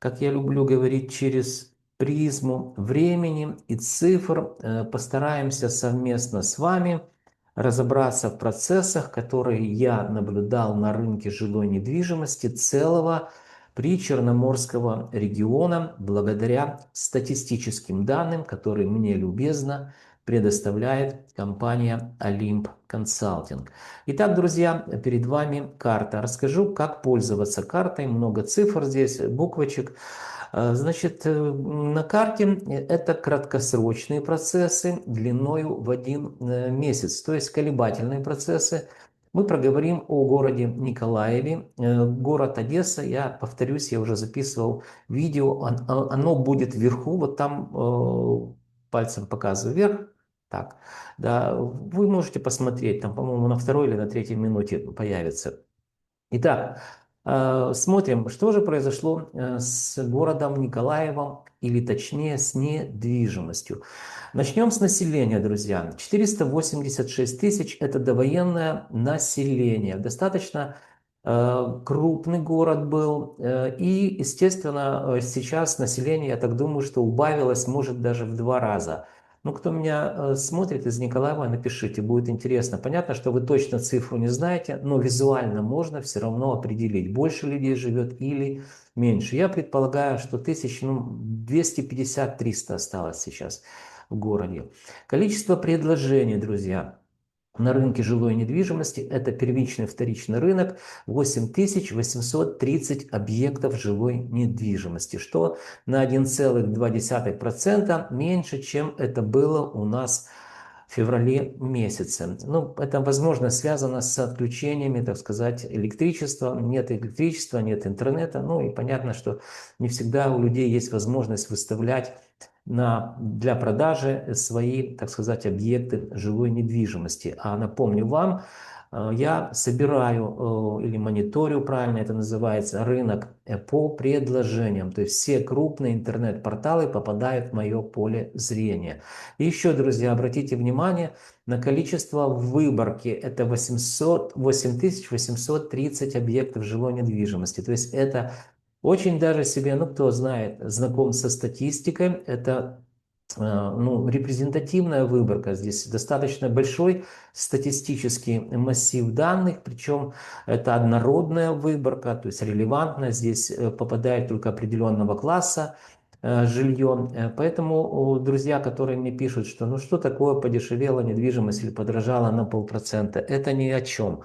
как я люблю говорить, через призму времени и цифр. Постараемся совместно с вами разобраться в процессах, которые я наблюдал на рынке жилой недвижимости целого причерноморского региона благодаря статистическим данным, которые мне любезно предоставляет компания Olymp Consulting. Итак, друзья, перед вами карта. Расскажу, как пользоваться картой. Много цифр здесь, буквочек. Значит, на карте это краткосрочные процессы длиною в 1 месяц, то есть колебательные процессы. Мы проговорим о городе Николаеве. Город Одесса, я повторюсь, я уже записывал видео, оно будет вверху, вот там пальцем показываю вверх. Так, да, вы можете посмотреть, там, по-моему, на второй или на третьей минуте появится. Итак, смотрим, что же произошло с городом Николаевом, или точнее с недвижимостью. Начнем с населения, друзья. 486 тысяч – это довоенное население. Достаточно крупный город был. И, естественно, сейчас население, я так думаю, что убавилось, может, даже в 2 раза. Ну, кто меня смотрит из Николаева, напишите, будет интересно. Понятно, что вы точно цифру не знаете, но визуально можно все равно определить, больше людей живет или меньше. Я предполагаю, что 250-300 осталось сейчас в городе. Количество предложений, друзья, на рынке жилой недвижимости, это первичный и вторичный рынок, 8830 объектов жилой недвижимости, что на 1,2% меньше, чем это было у нас в феврале месяце. Ну, это, возможно, связано с отключениями, так сказать, электричества. Нет электричества, нет интернета. Ну и понятно, что не всегда у людей есть возможность выставлять для продажи свои, так сказать, объекты жилой недвижимости. А напомню вам, я собираю или мониторю, правильно это называется, рынок по предложениям. То есть все крупные интернет-порталы попадают в мое поле зрения. И еще, друзья, обратите внимание на количество выборки. Это 8830 объектов жилой недвижимости. То есть это очень даже себе, ну кто знает, знаком со статистикой, это ну, репрезентативная выборка. Здесь достаточно большой статистический массив данных, причем это однородная выборка, то есть релевантная. Здесь попадает только определенного класса жилье. Поэтому друзья, которые мне пишут, что ну что такое подешевела недвижимость или подорожала на 0,5%, это ни о чем.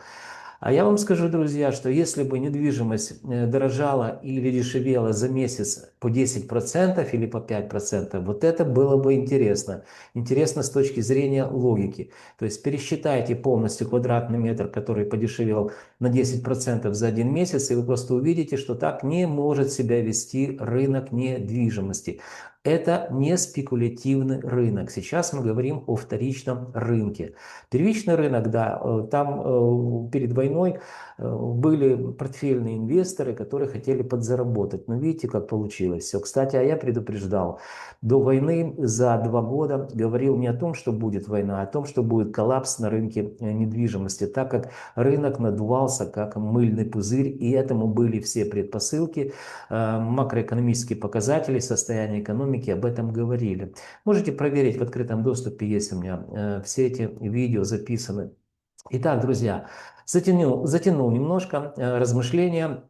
А я вам скажу, друзья, что если бы недвижимость дорожала или дешевела за месяц по 10% или по 5%, вот это было бы интересно. Интересно с точки зрения логики. То есть пересчитайте полностью квадратный метр, который подешевел на 10% за 1 месяц, и вы просто увидите, что так не может себя вести рынок недвижимости. Это не спекулятивный рынок. Сейчас мы говорим о вторичном рынке. Первичный рынок, да, там перед войной были портфельные инвесторы, которые хотели подзаработать. Но видите, как получилось все. Кстати, а я предупреждал. До войны за 2 года говорил не о том, что будет война, а о том, что будет коллапс на рынке недвижимости, так как рынок надувался как мыльный пузырь, и этому были все предпосылки. Макроэкономические показатели, состояние экономики об этом говорили. Можете проверить, в открытом доступе есть у меня все эти видео записаны. Итак, друзья, затянул немножко размышления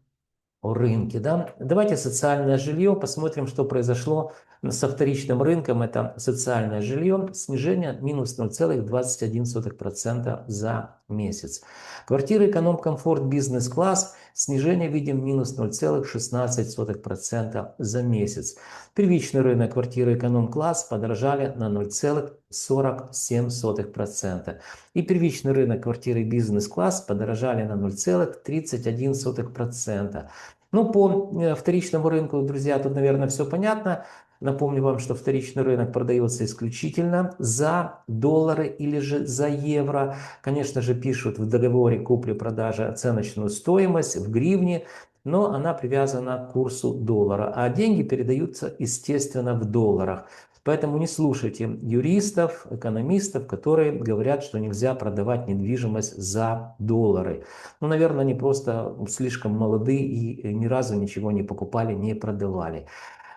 о рынке. Да? Давайте социальное жилье, посмотрим, что произошло со вторичным рынком. Это социальное жилье, снижение минус 0,21% за месяц. Квартиры эконом-комфорт бизнес-класс, снижение видим минус 0,16% за месяц. Первичный рынок квартиры эконом-класс подорожали на 0,47%. И первичный рынок квартиры бизнес-класс подорожали на 0,31%. Ну, по вторичному рынку, друзья, тут, наверное, все понятно. Напомню вам, что вторичный рынок продается исключительно за доллары или же за евро. Конечно же, пишут в договоре купли-продажи оценочную стоимость в гривне. но она привязана к курсу доллара, а деньги передаются, естественно, в долларах. Поэтому не слушайте юристов, экономистов, которые говорят, что нельзя продавать недвижимость за доллары. Ну, наверное, они просто слишком молоды и ни разу ничего не покупали, не продавали.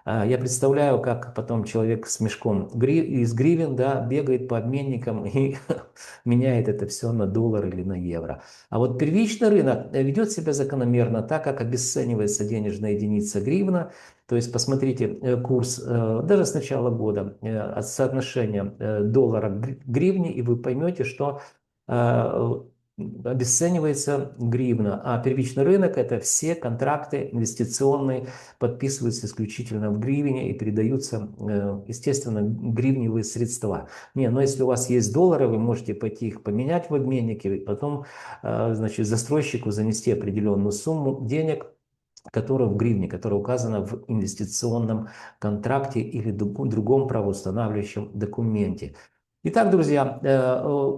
Я представляю, как потом человек с мешком из гривен, да, бегает по обменникам и меняет это все на доллар или на евро. А вот первичный рынок ведет себя закономерно, так как обесценивается денежная единица гривна. То есть посмотрите курс даже с начала года, от соотношения доллара к гривне, и вы поймете, что э, обесценивается гривна, а первичный рынок – это все контракты инвестиционные, подписываются исключительно в гривне и передаются, естественно, гривневые средства. Не, но если у вас есть доллары, вы можете пойти их поменять в обменнике, и потом, значит, застройщику занести определенную сумму денег, которая в гривне, которая указана в инвестиционном контракте или другом правоустанавливающем документе. Итак, друзья,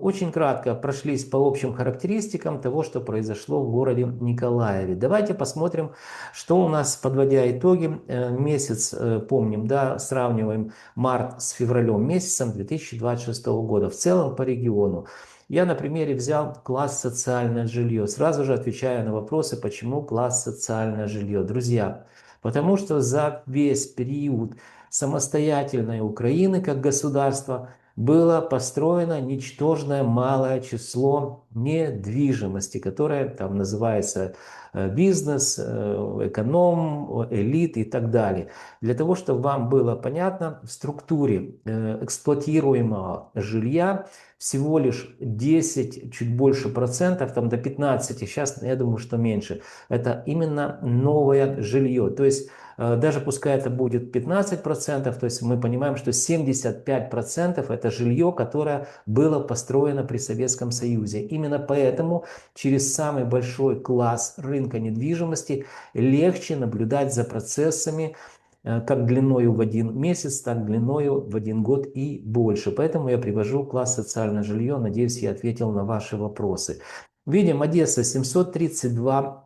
очень кратко прошлись по общим характеристикам того, что произошло в городе Николаеве. Давайте посмотрим, что у нас, подводя итоги, месяц, помним, да, сравниваем март с февралем месяцем 2026 года в целом по региону. Я на примере взял класс социальное жилье. Сразу же отвечаю на вопросы, почему класс социальное жилье. Друзья, потому что за весь период самостоятельной Украины как государства было построено ничтожное малое число недвижимости, которое там называется бизнес, эконом, элит и так далее. Для того, чтобы вам было понятно, в структуре эксплуатируемого жилья всего лишь 10, чуть больше процентов, там до 15, сейчас я думаю, что меньше. Это именно новое жилье. То есть даже пускай это будет 15%, то есть мы понимаем, что 75% это жилье, которое было построено при Советском Союзе. Именно поэтому через самый большой класс рынка недвижимости легче наблюдать за процессами, как длиною в один месяц, так длиною в один год и больше. Поэтому я привожу класс социальное жилье. Надеюсь, я ответил на ваши вопросы. Видим, Одесса 732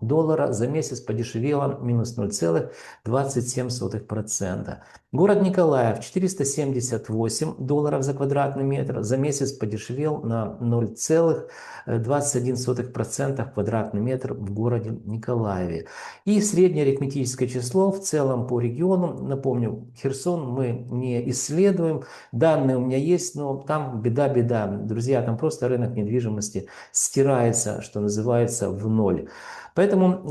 доллара за месяц подешевела минус 0,27%. Город Николаев 478 долларов за квадратный метр за месяц подешевел на 0,21% квадратный метр в городе Николаеве. И среднее арифметическое число в целом по региону, напомню, Херсон мы не исследуем, данные у меня есть, но там беда-беда. Друзья, там просто рынок недвижимости стирается, что называется, в ноль. Поэтому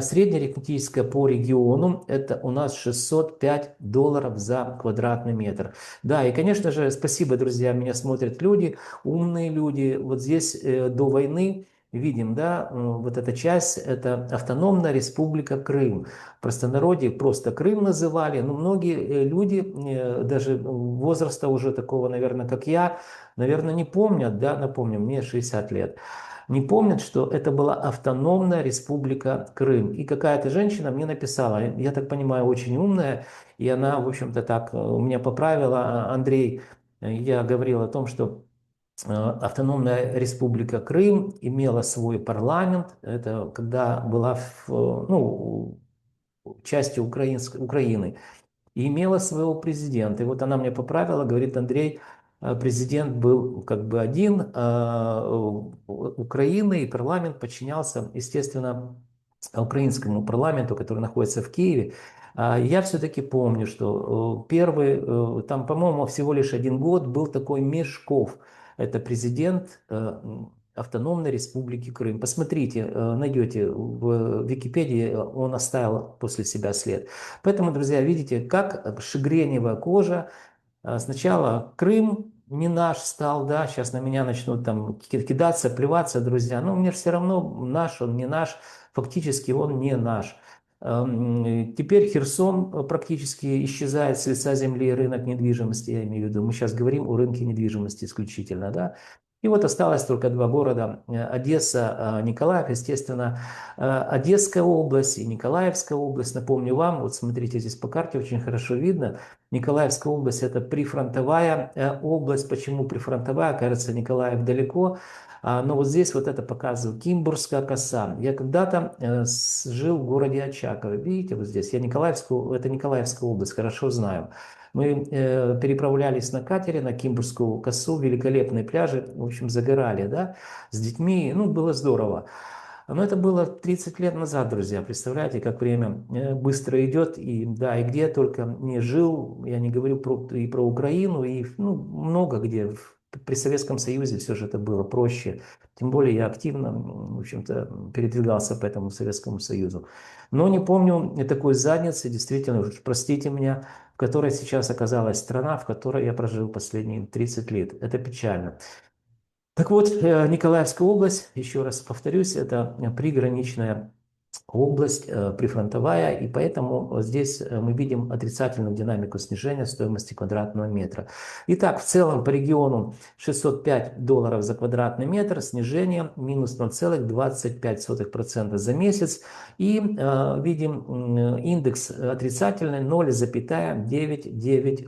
среднее арифметическое по региону это у нас 605 долларов за квадратный метр. Да, и конечно же, спасибо, друзья, меня смотрят люди, умные люди. Вот здесь до войны видим, да, вот эта часть, это автономная республика Крым. В простонародье просто Крым называли, но многие люди, даже возраста уже такого, наверное, как я, наверное, не помнят, да, напомню, мне 60 лет. Не помнят, что это была автономная республика Крым. И какая-то женщина мне написала, я так понимаю, очень умная, и она, в общем-то, так меня поправила. Андрей, я говорил о том, что автономная республика Крым имела свой парламент. Это когда была ну, частью Украины и имела своего президента. И вот она мне поправила, говорит, Андрей, президент был как бы один, Украины, и парламент подчинялся, естественно, украинскому парламенту, который находится в Киеве. Я все-таки помню, что первый, там, по-моему, всего лишь один год был такой Мешков. Это президент Автономной Республики Крым. Посмотрите, найдете в Википедии, он оставил после себя след. Поэтому, друзья, видите, как шагреневая кожа. Сначала Крым не наш стал, да, сейчас на меня начнут там кидаться, плеваться, друзья. Но мне все равно наш, он не наш, фактически он не наш. Теперь Херсон практически исчезает с лица земли, рынок недвижимости, я имею в виду. Мы сейчас говорим о рынке недвижимости исключительно, да. И вот осталось только два города: Одесса, Николаев. Естественно, Одесская область и Николаевская область. Напомню вам, вот смотрите, здесь по карте очень хорошо видно. Николаевская область — это прифронтовая область. Почему прифронтовая? Кажется, Николаев далеко. Но вот здесь вот это показываю. Кимбургская коса. Я когда-то жил в городе Очаково. Видите, вот здесь. Это Николаевская область, хорошо знаю. Мы переправлялись на катере на Кимбургскую косу, великолепные пляжи, в общем, загорали, да, с детьми, ну, было здорово. Но это было 30 лет назад, друзья. Представляете, как время быстро идет. И да, и где я только не жил, я не говорю и про Украину, и ну, много где. При Советском Союзе все же это было проще. Тем более я активно, в общем-то, передвигался по этому Советскому Союзу. Но не помню такой задницы, действительно, уж простите меня, в которой сейчас оказалась страна, в которой я прожил последние 30 лет. Это печально. Так вот, Николаевская область, еще раз повторюсь, это приграничная область, прифронтовая, и поэтому здесь мы видим отрицательную динамику снижения стоимости квадратного метра. Итак, в целом по региону $605 за квадратный метр, снижение минус 0,25% за месяц, и видим индекс отрицательный 0,99.